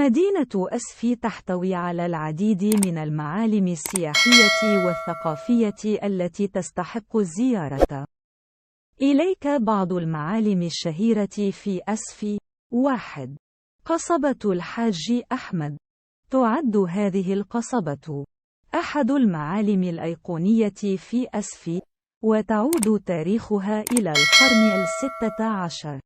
مدينة أسفي تحتوي على العديد من المعالم السياحية والثقافية التي تستحق الزيارة. إليك بعض المعالم الشهيرة في أسفي. 1. قصبة الحاج أحمد. تعد هذه القصبة أحد المعالم الأيقونية في أسفي، وتعود تاريخها إلى القرن ال16.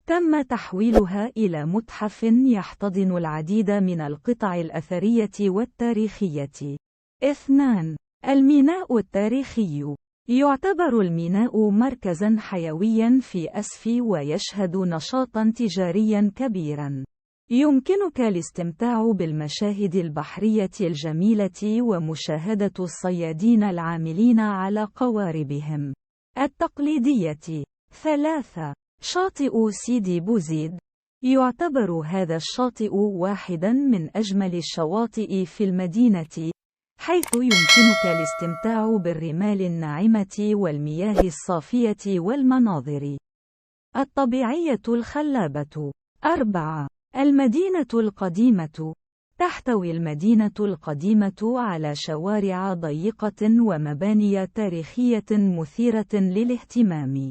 تم تحويلها إلى متحف يحتضن العديد من القطع الأثرية والتاريخية. 2. الميناء التاريخي. يعتبر الميناء مركزاً حيوياً في أسفي ويشهد نشاطاً تجارياً كبيراً. يمكنك الاستمتاع بالمشاهد البحرية الجميلة ومشاهدة الصيادين العاملين على قواربهم التقليدية. 3. شاطئ سيدي بوزيد. يعتبر هذا الشاطئ واحداً من أجمل الشواطئ في المدينة، حيث يمكنك الاستمتاع بالرمال الناعمة والمياه الصافية والمناظر الطبيعية الخلابة. 4. المدينة القديمة. تحتوي المدينة القديمة على شوارع ضيقة ومباني تاريخية مثيرة للاهتمام.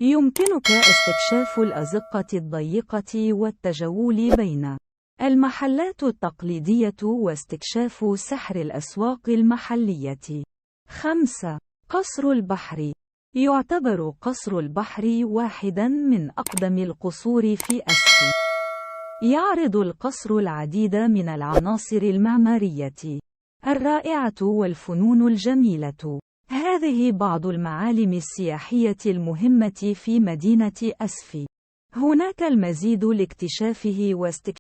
يمكنك استكشاف الأزقة الضيقة والتجول بين المحلات التقليدية واستكشاف سحر الأسواق المحلية. 5. قصر البحر. يعتبر قصر البحر واحداً من أقدم القصور في أسفي. يعرض القصر العديد من العناصر المعمارية الرائعة والفنون الجميلة. هذه بعض المعالم السياحية المهمة في مدينة أسفي. هناك المزيد لاكتشافه واستكشافه.